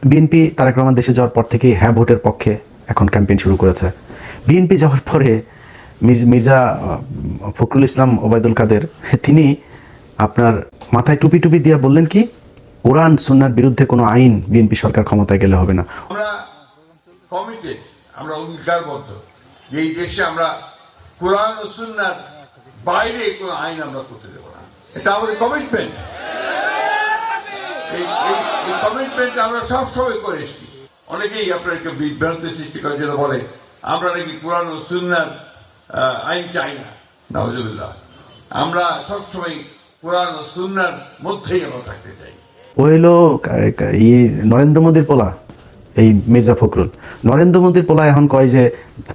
BNP Tarique Rahman দেশে যাওয়ার পর থেকেই হ্যাঁ ভোটের পক্ষে এখন ক্যাম্পেইন শুরু করেছে। বিএনপি যাওয়ার পরে মির্জা ফখরুল ইসলাম ওবায়দুল কাদের তিনি আপনার মাথায় টুপি টুপি দিয়ে বললেন কি, কোরআন সুন্নাহর বিরুদ্ধে কোনো আইন বিএনপি সরকার ক্ষমতায় গেলে হবে না। আমরা কমিটেড, আমরা অঙ্গীকারবদ্ধ যে এই দেশে আমরা কোরআন ও সুন্নাহর বাইরে কোনো আইন আমরা করতে দেব না। এটা আমাদের কমিটমেন্ট। এই কমিটমেন্ট আমরা সবসময় করে এসেছি। অনেকেই আপনাদেরকে বিভ্রান্তি সৃষ্টি করে, যেটা বলে আমরা নাকি কোরআন ও সুন্নাহর আইন চাই না। নাউজুবিল্লাহ, আমরা সবসময় কোরআন ও সুন্নাহর মধ্যেই আমরা থাকতে চাই। ও হলো নরেন্দ্র মোদীর পোলা, এই মির্জা ফখরুল। নরেন্দ্র মোদীর পোলা এখন কয় যে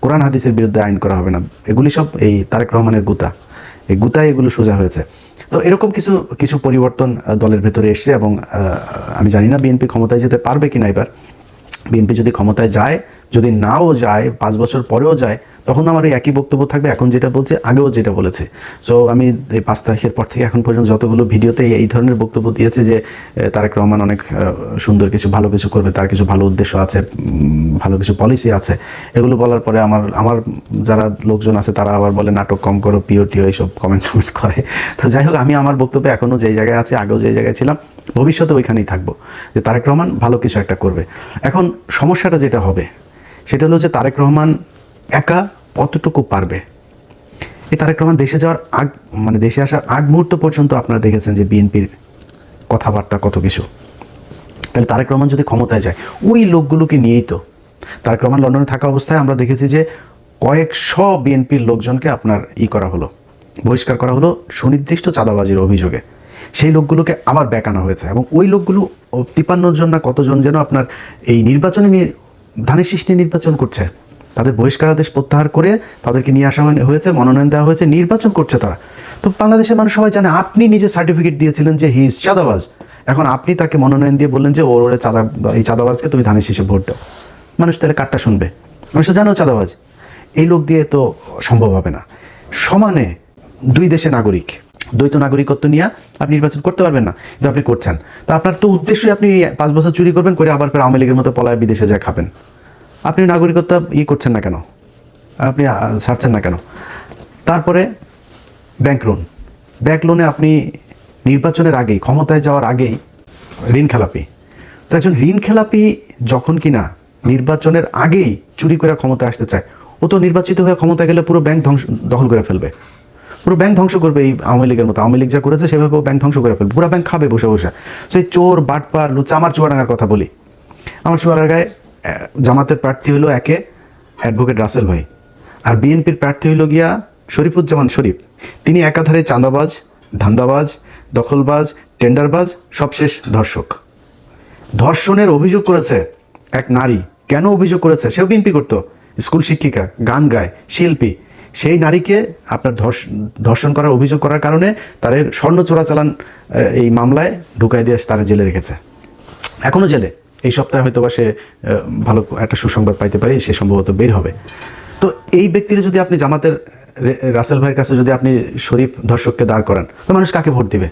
কোরআন হাদিসের বিরুদ্ধে আইন করা হবে না। এগুলি সব এই তারেক রহমানের গুতা, এই গুতায় এগুলো সোজা হয়েছে। তো এরকম কিছু কিছু পরিবর্তন দলের ভেতরে এসছে এবং আমি জানি না বিএনপি ক্ষমতায় যেতে পারবে কিনা। এবার বিএনপি যদি ক্ষমতায় যায়, যদি নাও যায়, 5 বছর পরেও যায়, তখন আমার এই একই বক্তব্য থাকবে, এখন যেটা বলছে আগেও যেটা বলেছে। সো আমি এই 5 তারিখের পর থেকে এখন পর্যন্ত যতগুলো ভিডিওতে এই ধরনের বক্তব্য দিয়েছে যে তারেক রহমান অনেক সুন্দর কিছু ভালো কিছু করবে, তার কিছু ভালো উদ্দেশ্য আছে, ভালো কিছু পলিসি আছে, এগুলো বলার পরে আমার যারা লোকজন আছে তারা আবার বলে নাটক কম করো, পিওটিও এইসব কমেন্ট করে। তো যাই হোক, আমি আমার বক্তব্যে এখনও যেই জায়গায় আছে, আগেও যেই জায়গায় ছিলাম, ভবিষ্যতে ওইখানেই থাকবো যে তারেক রহমান ভালো কিছু একটা করবে। এখন সমস্যাটা যেটা হবে সেটা হলো যে তারেক রহমান একা কতটুকু পারবে। এই তারেক রহমান দেশে যাওয়ার মানে দেশে আসার আগ মুহূর্ত পর্যন্ত আপনারা দেখেছেন যে বিএনপির কথাবার্তা কত কিছু। তাহলে তারেক রহমান যদি ক্ষমতায় যায়, ওই লোকগুলোকে নিয়েই তো তারেক রহমান লন্ডনে থাকা অবস্থায় আমরা দেখেছি যে কয়েকশো বিএনপির লোকজনকে আপনার করা হলো, বহিষ্কার করা হলো সুনির্দিষ্ট চাঁদাবাজির অভিযোগে। সেই লোকগুলোকে আবার ব্যাক আনা হয়েছে এবং ওই লোকগুলো 53 জন না কতজন যেন আপনার এই নির্বাচনে ধানের শীষ নিয়ে নির্বাচন করছে। তাদের বহিষ্কারাদেশ প্রত্যাহার করে তাদেরকে নিয়ে আসা হয়েছে, মনোনয়ন দেওয়া হয়েছে, নির্বাচন করছে তারা। তো বাংলাদেশের মানুষ সবাই জানে আপনি নিজে সার্টিফিকেট দিয়েছিলেন যে হি ইজ চাঁদাবাজ। এখন আপনি তাকে মনোনয়ন দিয়ে বললেন যে ওরে এই চাঁদাবাজকে তুমি ধানের শীষে ভোট দাও। মানুষ তাহলে কারটা শুনবে? মানুষ তো জানো চাঁদাবাজ। এই লোক দিয়ে তো সম্ভব হবে না। সমানে দুই দেশের নাগরিক, দ্বৈত নাগরিকত্ব নিয়ে আপনি নির্বাচন করতে পারবেন না, কিন্তু আপনি করছেন। তো আপনার তো উদ্দেশ্যই আপনি 5 বছর চুরি করবেন, করে আবার ফের আওয়ামী লীগের মতো পলায় বিদেশে যায় খাবেন। আপনি নাগরিকত্ব করছেন না কেন? আপনি ছাড়ছেন না কেন? তারপরে ব্যাংক লোনে আপনি নির্বাচনের আগেই, ক্ষমতায় যাওয়ার আগেই ঋণ খেলাপি। তো একজন ঋণ খেলাপি যখন কিনা নির্বাচনের আগেই চুরি করে ক্ষমতায় আসতে চায়, ও তো নির্বাচিত হয়ে ক্ষমতায় গেলে পুরো ব্যাংক দখল করে ফেলবে, পুরো ব্যাংক ধ্বংস করবে। এই আওয়ামী লীগের মতো, আওয়ামী লীগ যা করেছে সেভাবেও ব্যাংক ধ্বংস করে ফেলবে, পুরো ব্যাংক খাবে বসে বসে। সেই চোর বাটপার লুচা। আমার চুয়াডাঙ্গার কথা বলি, আমার চুয়াডাঙ্গায় জামাতের প্রার্থী হলো একে অ্যাডভোকেট রাসেল ভাই, আর বিএনপির প্রার্থী হইল গিয়া শরীফুজ্জামান শরীফ। তিনি একাধারে চাঁদাবাজ, ধান্দাবাজ, দখলবাজ, টেন্ডারবাজ, সবশেষ ধর্ষক। ধর্ষণের অভিযোগ করেছে এক নারী। কেন অভিযোগ করেছে? সেও বিএনপি করতো, স্কুল শিক্ষিকা, গান গায়, শিল্পী। সেই নারীকে আপনার ধর্ষণ করার অভিযোগ করার কারণে তাদের স্বর্ণ চোরাচালান এই মামলায় ঢুকাই দিয়ে তারা জেলে রেখেছে, এখনও জেলে। এই সপ্তাহে হয়তো বা সে ভালো একটা সুসংবাদ পাইতে পারে, সে সম্ভবত বের হবে। তো এই ব্যক্তিরা যদি আপনি জামাতের রাসেল ভাইয়ের কাছে যদি আপনি শরীফ ধর্ষককে দাঁড় করান, তো মানুষ কাকে ভোট দিবে?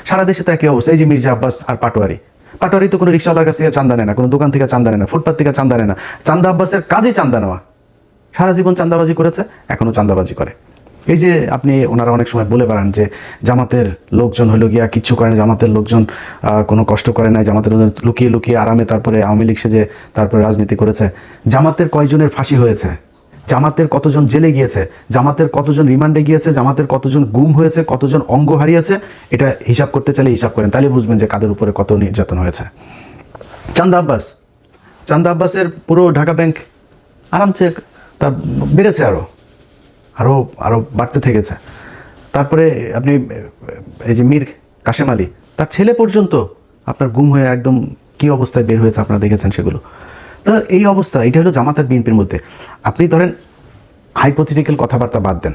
সারা দেশে তো একই অবস্থা। এই যে মির্জা আব্বাস আর পাটোয়ারি তো কোনো রিক্সাওয়ালার কাছ থেকে চান্দা নেয় না, কোনো দোকান থেকে চান্দা নেয় না, ফুটপাত থেকে চান্দা নেয় না। চান্দা আব্বাসের কাজে চান্দা নেওয়া। সারা জীবন চান্দাবাজি করেছে, এখনও চান্দাবাজি করে। এই যে আপনি ওনারা অনেক সময় বলে বেড়ান যে জামাতের লোকজন হইল গিয়া কিচ্ছু করে না, জামাতের লোকজন কোনো কষ্ট করে নাই, জামাতের লোকজন লুকিয়ে লুকিয়ে আরামে তারপরে আওয়ামী লীগ সেজে তারপরে রাজনীতি করেছে। জামাতের কয়জনের ফাঁসি হয়েছে? জামাতের কতজন জেলে গিয়েছে? জামাতের কতজন রিমান্ডে গিয়েছে? জামাতের কতজন গুম হয়েছে? কতজন অঙ্গ হারিয়েছে? এটা হিসাব করতে চাইলে হিসাব করেন, তাহলে বুঝবেন যে কাদের উপরে কত নির্যাতন হয়েছে। চান্দা আব্বাসের পুরো ঢাকা ব্যাংক আরামসে তা বেড়েছে, আরও বাড়তে থেকেছে। তারপরে আপনি এই যে মীর কাশেম আলী, তার ছেলে পর্যন্ত আপনার গুম হয়ে একদম কী অবস্থায় বের হয়েছে আপনারা দেখেছেন সেগুলো। তো এই অবস্থা, এটা হলো জামাত আর বিএনপির মধ্যে। আপনি ধরেন হাইপোথেটিক্যাল কথাবার্তা বাদ দেন,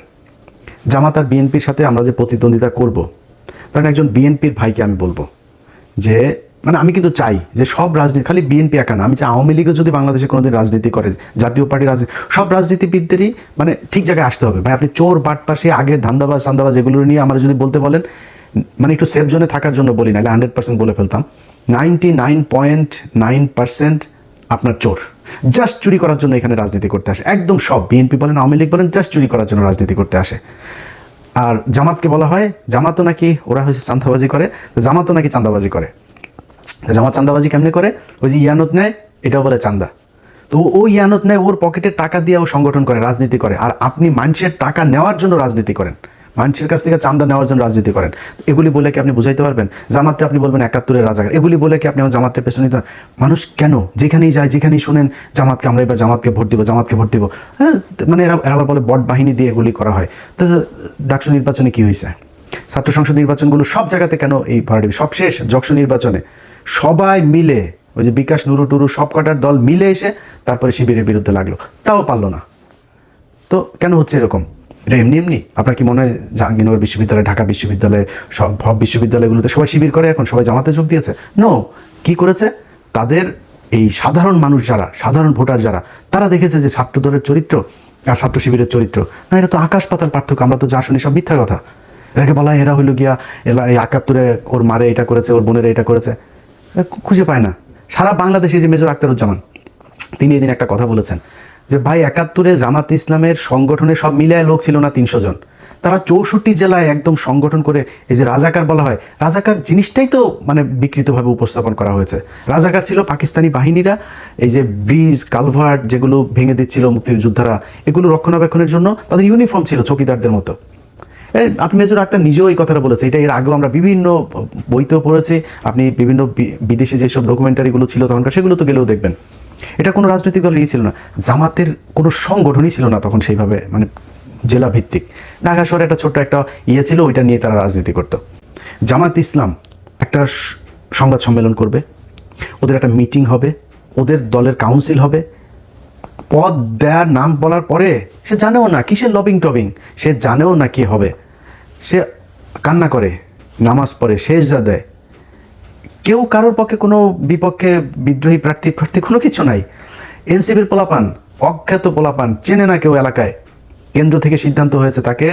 জামাত আর বিএনপির সাথে আমরা যে প্রতিদ্বন্দ্বিতা করব, ধরেন একজন বিএনপির ভাইকে আমি বলবো যে মানে আমি কিন্তু চাই যে সব রাজনীতি, খালি বিএনপি একা না, আমি চাই আওয়ামী লীগও যদি বাংলাদেশে কোনোদিন রাজনীতি করে, জাতীয় পার্টির রাজনীতি, সব রাজনীতিবিদদেরই মানে ঠিক জায়গায় আসতে হবে। ভাই আপনি চোর বাটপাশে আগে ধান্দাবাজ এগুলো নিয়ে আমরা যদি বলতে বলেন, মানে একটু সেফ জোনে থাকার জন্য বলি, নাহলে 100% বলে ফেলতাম। 99.9% আপনার চোর, জাস্ট চুরি করার জন্য এখানে রাজনীতি করতে আসে। একদম সব, বিএনপি বলেন, আওয়ামী লীগ বলেন, জাস্ট চুরি করার জন্য রাজনীতি করতে আসে। আর জামাতকে বলা হয়, জামাতও নাকি ওরা হচ্ছে চাঁদাবাজি করে, জামাতও নাকি চাঁদাবাজি করে। জামাত চাঁদাবাজি কেমনে করে? ওই যে ইয়ানত নেয়, এটাও বলে চাঁদা। তো ও ইয়ানত নেয়, ওর পকেটের টাকা দিয়ে ও সংগঠন করে, রাজনীতি করে। আর আপনি মানুষের টাকা নেওয়ার জন্য রাজনীতি করেন, মানুষের কাছ থেকে চাঁদা নেওয়ার জন্য রাজনীতি করেন। এগুলি বলে কি আপনি বুঝাইতে পারবেন? জামাতটা আপনি বলবেন 71-এর রাজাকার, এগুলি বলে কি আপনি আমার জামাতটা পেছনে নিতে? মানুষ কেন যেখানেই যায়, যেখানেই শুনেন জামাতকে, আমরা এবার জামাতকে ভোট দিব, জামাতকে ভোট দিব, হ্যাঁ, মানে এরা আবার বলে বট বাহিনী দিয়ে এগুলি করা হয়। তো ডাকসু নির্বাচনে কি হয়েছে? ছাত্র সংসদ নির্বাচনগুলো সব জায়গাতে কেন এই ভরাডুবি? সব শেষ যকসু নির্বাচনে সবাই মিলে, ওই যে বিকাশ, নুরু টুরু সব কটার দল মিলে এসে তারপরে শিবিরের বিরুদ্ধে লাগলো, তাও পারলো না। তো কেন হচ্ছে এরকম? এটা এমনি এমনি? আপনার কি মনে হয় জাহাঙ্গীরনগর বিশ্ববিদ্যালয়, ঢাকা বিশ্ববিদ্যালয়, সব বিশ্ববিদ্যালয়গুলোতে সবাই শিবির করে এখন, সবাই জামাতে যোগ দিয়েছে? নো। কি করেছে? তাদের এই সাধারণ মানুষ যারা, সাধারণ ভোটার যারা, তারা দেখেছে যে ছাত্র দলের চরিত্র আর ছাত্র শিবিরের চরিত্র, না, এটা তো আকাশ পাতাল পার্থক্য। আমরা তো যা শুনি সব মিথ্যা কথা। এটাকে বলা হয় এরা হইল গিয়া এলা এই 71-এ ওর মারে এটা করেছে, ওর বোনের এটা করেছে, খুঁজে পায় না। সারা বাংলাদেশে যে মেজর আখতারুজ্জামান, তিনি এদিন একটা কথা বলেছেন যে ভাই 71-এ জামাত ইসলামের সংগঠনে সব মিলায় লোক ছিল না 300 জন, তারা 64 জেলায় একদম সংগঠন করে, এই যে রাজাকার বলা হয়, রাজাকার জিনিসটাই তো মানে বিকৃতভাবে উপস্থাপন করা হয়েছে। রাজাকার ছিল পাকিস্তানি বাহিনীরা, এই যে ব্রিজ কালভার্ট যেগুলো ভেঙে দিচ্ছিল মুক্তিযোদ্ধারা, এগুলো রক্ষণাবেক্ষণের জন্য তাদের ইউনিফর্ম ছিল চৌকিদারদের মতো। আপনি মেজর আক্তার নিজেও এই কথাটা বলেছে, এটা এর আগেও আমরা বিভিন্ন বইতেও পড়েছি, আপনি বিভিন্ন বিদেশি যেসব ডকুমেন্টারিগুলো ছিল তখনকার, সেগুলো তো গেলেও দেখবেন। এটা কোনো রাজনৈতিক দল ছিল না, জামাতের কোনো সংগঠনই ছিল না তখন সেইভাবে, মানে জেলা ভিত্তিক। ঢাকা শহরে একটা ছোট্ট একটা ইয়ে ছিল, ওইটা নিয়ে তারা রাজনীতি করতো। জামাত ইসলাম একটা সংবাদ সম্মেলন করবে, ওদের একটা মিটিং হবে, ওদের দলের কাউন্সিল হবে, পদ দেয়ার নাম বলার পরে সে জানেও না কিসের লবিং টবিং, সে জানেও না কি হবে, সে কান্না করে, নামাজ পড়ে, সেজদা দেয়। কেউ কারোর পক্ষে কোনো বিপক্ষে বিদ্রোহী প্রার্থী কোনো কিছু নাই। এনসিপির পোলাপান, অখ্যাত পোলাপান, চেনে না কেউ এলাকায়, কেন্দ্র থেকে সিদ্ধান্ত হয়েছে তাকে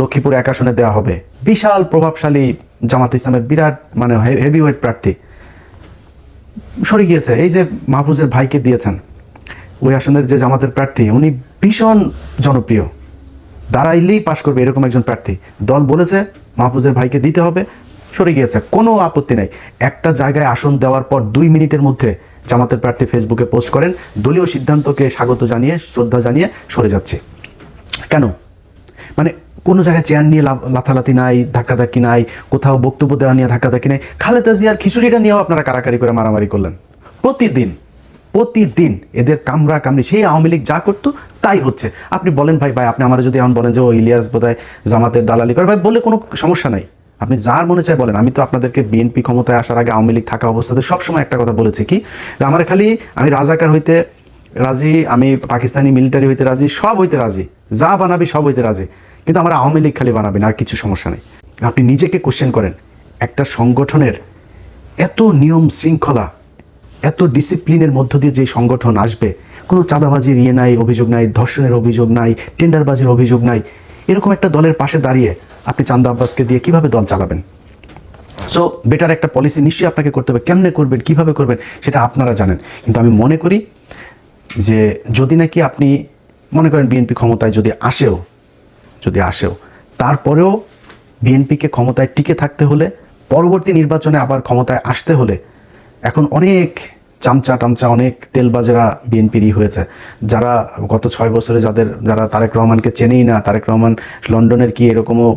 লক্ষ্মীপুর 1 আসনে দেওয়া হবে। বিশাল প্রভাবশালী জামাত ইসলামের বিরাট মানে হেভিওয়েট প্রার্থী সরে গিয়েছে। এই যে মাহফুজের ভাইকে দিয়েছেন, ওই আসনের যে জামাতের প্রার্থী, উনি ভীষণ জনপ্রিয়, দাঁড়াইলেই পাশ করবে এরকম একজন প্রার্থী। দল বলেছে মাহফুজের ভাইকে দিতে হবে, সরে গিয়েছে, কোনো আপত্তি নাই। একটা জায়গায় আসন দেওয়ার পর 2 মিনিটের মধ্যে জামাতের প্রার্থী ফেসবুকে পোস্ট করেন, দলীয় সিদ্ধান্তকে স্বাগত জানিয়ে, শ্রদ্ধা জানিয়ে সরে যাচ্ছে। কেন? মানে কোনো জায়গায় চেয়ার নিয়ে লাথালাথি নাই, ধাক্কাধাক্কি নাই, কোথাও বক্তব্য দেওয়া নিয়ে ধাক্কাধাক্কি নেই। খালেদা জিয়ার খিচুড়িটা নিয়েও আপনারা কারাকারি করে মারামারি করলেন। প্রতিদিন এদের কামড়া কামড়ি, সেই আওয়ামী লীগ যা করতো তাই হচ্ছে। আপনি বলেন ভাই আপনি আমার যদি এমন বলেন যে ও ইলিয়াস বোধহয় জামাতের দালালি করে, ভাই বললে কোনো সমস্যা নাই, আপনি যার মনে চায় বলেন। আমি তো আপনাদেরকে বিএনপি ক্ষমতায় আসার আগে আওয়ামী লীগ থাকা অবস্থাতে সবসময় একটা কথা বলেছি, কি আমার খালি আমি রাজাকার হইতে রাজি, আমি পাকিস্তানি মিলিটারি হইতে রাজি, সব হইতে রাজি, যা বানাবি সব হইতে রাজি, কিন্তু আমার আওয়ামী লীগ খালি বানাবি না, আর কিছু সমস্যা নেই। আপনি নিজেকে কোশ্চেন করেন, একটা সংগঠনের এত নিয়ম শৃঙ্খলা, এত ডিসিপ্লিনের মধ্য দিয়ে যে সংগঠন আসবে, কোনো চাঁদাবাজির ইয়ে নাই, অভিযোগ নাই, ধর্ষণের অভিযোগ নাই, টেন্ডারবাজির অভিযোগ নাই, এরকম একটা দলের পাশে দাঁড়িয়ে আপনি চান্দা আব্বাসকে দিয়ে কিভাবে দল চালাবেন? সো বেটার একটা পলিসি নিশ্চয়ই আপনাকে করতে হবে। কেমনে করবেন, কিভাবে করবেন, সেটা আপনারা জানেন। কিন্তু আমি মনে করি যে যদি নাকি আপনি মনে করেন বিএনপি ক্ষমতায় যদি আসেও তারপরেও বিএনপিকে ক্ষমতায় টিকে থাকতে হলে, পরবর্তী নির্বাচনে আবার ক্ষমতায় আসতে হলে, এখন অনেক চামচা টামচা, অনেক তেলবাজেরা বিএনপিরই হয়েছে, যারা গত 6 বছরে যারা তারেক রহমানকে চেনেই না, তারেক রহমান লন্ডনের কি এরকমও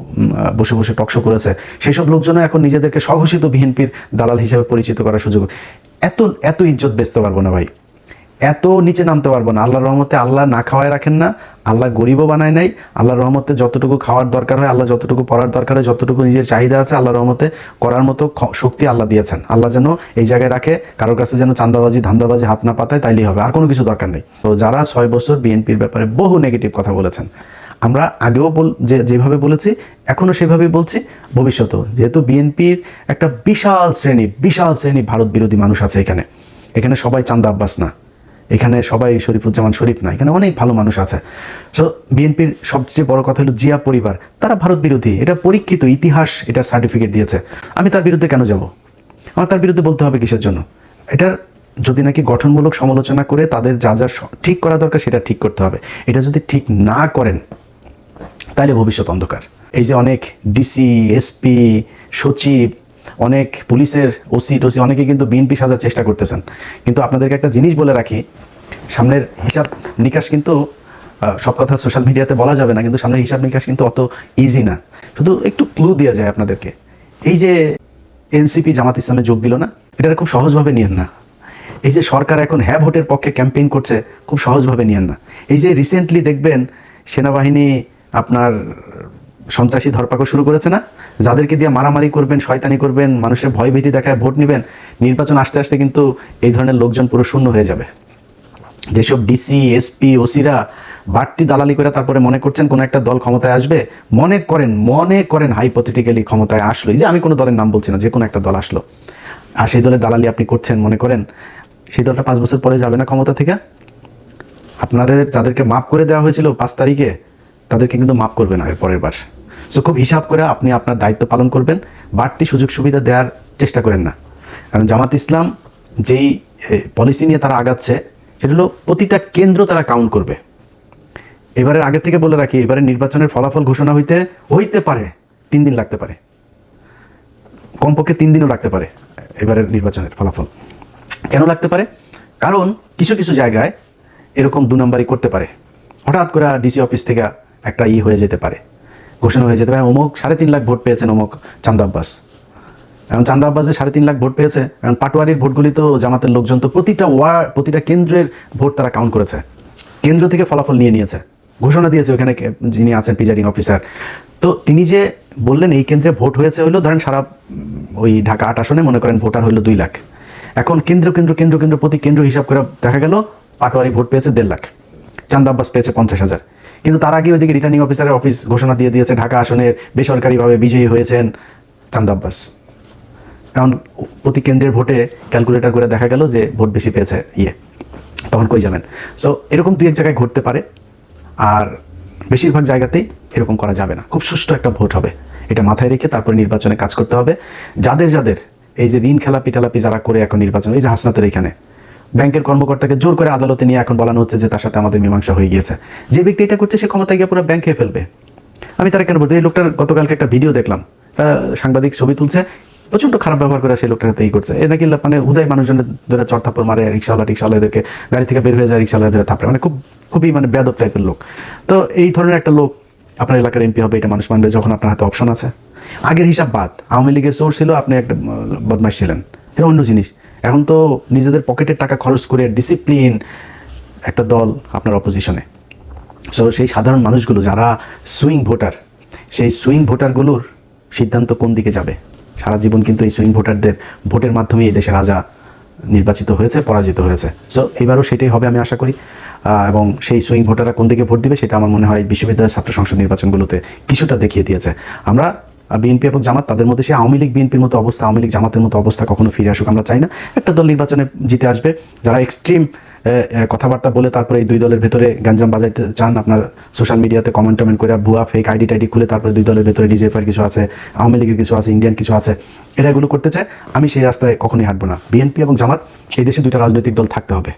বসে বসে টকশো করেছে, সেসব লোকজন এখন নিজেদেরকে স্বঘোষিত বিএনপির দালাল হিসেবে পরিচিত করার সুযোগ। এত ইজ্জত বেচতে পারবো না ভাই, এত নিচে নামতে পারবো না। আল্লাহর রহমতে আল্লাহ না খাওয়ায় রাখেন না, আল্লাহ গরিবও বানায় নাই। আল্লাহর রহমতে যতটুকু খাওয়ার দরকার হয়, আল্লাহ যতটুকু পড়ার দরকার হয়, যতটুকু নিজের চাহিদা আছে, আল্লাহর রহমতে করার মতো শক্তি আল্লাহ দিয়েছেন। আল্লাহ যেন এই জায়গায় রাখে, কারোর কাছে যেন চাঁদাবাজি ধান্দাবাজি হাত না পাতায়, তাইলেই হবে, আর কোনো কিছু দরকার নেই। তো যারা 6 বছর বিএনপির ব্যাপারে বহু নেগেটিভ কথা বলেছেন, আমরা আগেও যেভাবে বলেছি এখনও সেভাবেই বলছি, ভবিষ্যতেও, যেহেতু বিএনপির একটা বিশাল শ্রেণী ভারত বিরোধী মানুষ আছে এখানে সবাই চান্দা আব্বাস না, এখানে সবাই শরীফুজ্জামান শরীফ না, এখানে অনেক ভালো মানুষ আছে। সো বিএনপির সবচেয়ে বড় কথা হলো জিয়া পরিবার, তারা ভারত বিরোধী, এটা পরীক্ষিত ইতিহাস এটার সার্টিফিকেট দিয়েছে। আমি তার বিরুদ্ধে কেন যাব? আমার তার বিরুদ্ধে বলতে হবে কিসের জন্য? এটার যদি নাকি গঠনমূলক সমালোচনা করে তাদের যা যা ঠিক করা দরকার সেটা ঠিক করতে হবে। এটা যদি ঠিক না করেন তাহলে ভবিষ্যৎ অন্ধকার। এই যে অনেক ডিসি, এসপি, সচিব, অনেক পুলিশের ওসি টসি অনেকে কিন্তু বিএনপি সাজার চেষ্টা করতেছেন। কিন্তু আপনাদেরকে একটা জিনিস বলে রাখি, সামনের হিসাব নিকাশ কিন্তু সব কথা সোশ্যাল মিডিয়াতে বলা যাবে না, কিন্তু সামনের হিসাব নিকাশ কিন্তু অত ইজি না। শুধু একটু ক্লু দেওয়া যায় আপনাদেরকে। এই যে এনসিপি জামাত ইসলামে যোগ দিল না, এটা খুব সহজভাবে নিয়েন না। এই যে সরকার এখন হ্যাঁ ভোটের পক্ষে ক্যাম্পেইন করছে, খুব সহজভাবে নিয়েন না। এই যে রিসেন্টলি দেখবেন সেনাবাহিনী আপনার সন্ত্রাসী ধরপাকড় শুরু করেছে না, যাদেরকে দিয়ে মারামারি করবেন, শয়তানি করবেন, মানুষের ভয় ভীতি দেখায় ভোট নেবেন, নির্বাচন আসতে আসতে কিন্তু এই ধরনের লোকজন পুরো শূন্য হয়ে যাবে। যেসব ডিসি, এসপি, ওসিরা বাড়তি দালালি করে তারপরে মনে করছেন কোনো একটা দল ক্ষমতায় আসবে, মনে করেন হাইপোথেটিক্যালি ক্ষমতায় আসলো, এই যে আমি কোনো দলের নাম বলছি না, যে কোনো একটা দল আসলো, আর সেই দলের দালালি আপনি করছেন, মনে করেন সেই দলটা 5 বছর পরে যাবে না ক্ষমতা থেকে? আপনাদের যাদেরকে মাফ করে দেওয়া হয়েছিল 5 তারিখে, তাদেরকে কিন্তু মাফ করবে না এর পরের বার। সো খুব হিসাব করে আপনি আপনার দায়িত্ব পালন করবেন, বাড়তি সুযোগ সুবিধা দেওয়ার চেষ্টা করেন না। কারণ জামাত ইসলাম যেই পলিসি নিয়ে তারা আগাচ্ছে, সেটা হলো প্রতিটা কেন্দ্র তারা কাউন্ট করবে। এবারের আগে থেকে বলে রাখি, এবারে নির্বাচনের ফলাফল ঘোষণা হইতে পারে 3 দিন লাগতে পারে, কমপক্ষে 3 দিনও লাগতে পারে এবারের নির্বাচনের ফলাফল। কেন লাগতে পারে? কারণ কিছু কিছু জায়গায় এরকম 2 নাম্বারই করতে পারে। হঠাৎ করে ডিসি অফিস থেকে একটা হয়ে যেতে পারে, ঘোষণা হয়ে যেতে পারে, অমুক 3.5 লাখ ভোট পেয়েছেন অমুক চান্দা আব্বাস। এখন চান্দা আব্বাস যে 3.5 লাখ ভোট পেয়েছে, এখন পাটোয়ারির ভোটগুলি তো জামাতের লোকজন তো প্রতিটা কেন্দ্রের ভোট তারা কাউন্ট করেছে, কেন্দ্র থেকে ফলাফল নিয়েছে, ঘোষণা দিয়েছে ওখানে যিনি আছেন প্রিজাইডিং অফিসার। তো তিনি যে বললেন এই কেন্দ্রে ভোট হয়েছে হইলো ধরেন সারা ওই ঢাকা 8 আসনে মনে করেন ভোটার হইলো 2 লাখ। এখন কেন্দ্র প্রতি কেন্দ্র হিসাব করে দেখা গেল পাটোয়ারি ভোট পেয়েছে 1.5 লাখ, চান্দা আব্বাস পেয়েছে 50,000। কিন্তু তার আগে ওইদিকে রিটার্নিং অফিসারের অফিস ঘোষণা দিয়ে দিয়েছে ঢাকা আসনের বেসরকারিভাবে বিজয়ী হয়েছেন চান্দা আব্বাস। কারণ প্রতি কেন্দ্রের ভোটে ক্যালকুলেটর করে দেখা গেল যে ভোট বেশি পেয়েছে তখন কই যাবেন? সো এরকম 2-1 জায়গায় ঘটতে পারে, আর বেশিরভাগ জায়গাতেই এরকম করা যাবে না। খুব সুষ্ঠু একটা ভোট হবে, এটা মাথায় রেখে তারপরে নির্বাচনে কাজ করতে হবে। যাদের এই যে ঋণ খেলাপি যারা করে এখন নির্বাচন, এই যে হাসনাতের এখানে ব্যাংকের কর্মকর্তাকে জোর করে আদালতে নিয়ে এখন বলানো হচ্ছে যে তার সাথে আমাদের মীমাংসা হয়ে গিয়েছে। যে ব্যক্তি এটা করছে সে ক্ষমতায় গিয়ে পুরো ব্যাংক খেয়ে ফেলবে। আমি তারা কেন বলতে, এই লোকটার গতকালকে একটা ভিডিও দেখলাম, সাংবাদিক ছবি তুলছে, প্রচণ্ড খারাপ ব্যবহার করে সেই লোকটার হাতে করছে। এ নাকি মানে উদয় মানুষজনের ধরে চড়থাপ্পড় মারে, রিক্সাওয়ালাদেরকে গাড়ি থেকে বের হয়ে যায়, রিক্সাওয়ালা ধরে থাপড়ে, মানে খুবই মানে বেয়াদব টাইপের লোক। তো এই ধরনের একটা লোক আপনার এলাকার এমপি হবে, এটা মানুষ মানবে যখন আপনার হাতে অপশন আছে। আগের হিসাব বাদ, আওয়ামী লীগের সোর্স ছিল, আপনি একটা বদমাশ ছিলেন, এটা অন্য জিনিস। এখন তো নিজেদের পকেটের টাকা খরচ করে ডিসিপ্লিন একটা দল আপনার অপোজিশনে। সো সেই সাধারণ মানুষগুলো যারা সুইং ভোটার, সেই সুইং ভোটারগুলোর সিদ্ধান্ত কোন দিকে যাবে। সারা জীবন কিন্তু এই সুইং ভোটারদের ভোটের মাধ্যমে এই দেশের রাজা নির্বাচিত হয়েছে, পরাজিত হয়েছে। সো এবারও সেটাই হবে আমি আশা করি। এবং সেই সুইং ভোটাররা কোন দিকে ভোট দিবে সেটা আমার মনে হয় বিশ্ববিদ্যালয় ছাত্র সংসদ নির্বাচনগুলোতে কিছুটা দেখিয়ে দিয়েছে। আমরা বিএনপি এবং জামাত, তাদের মধ্যে সেই আওয়ামী লীগ বিএনপির মতো অবস্থা, আওয়ামী লীগ জামাতের মতো অবস্থা কখনো ফিরে আসুক আমরা চাই না। একটা দল নির্বাচনে জিতে আসবে, যারা এক্সট্রিম কথাবার্তা বলে তারপরে এই 2 দলের ভেতরে গ্যাঞ্জাম বাজাইতে চান, আপনার সোশ্যাল মিডিয়াতে কমেন্ট করে ভুয়া ফেক আইডি খুলে তারপরে 2 দলের ভেতরে ডিজেফার কিছু আছে, আওয়ামী লীগের কিছু আছে, ইন্ডিয়ান কিছু আছে, এরা এগুলো করতে চায়। আমি সেই রাস্তায় কখনোই হাঁটবো না। বিএনপি এবং জামাত, এই দেশে 2টা রাজনৈতিক দল থাকতে হবে।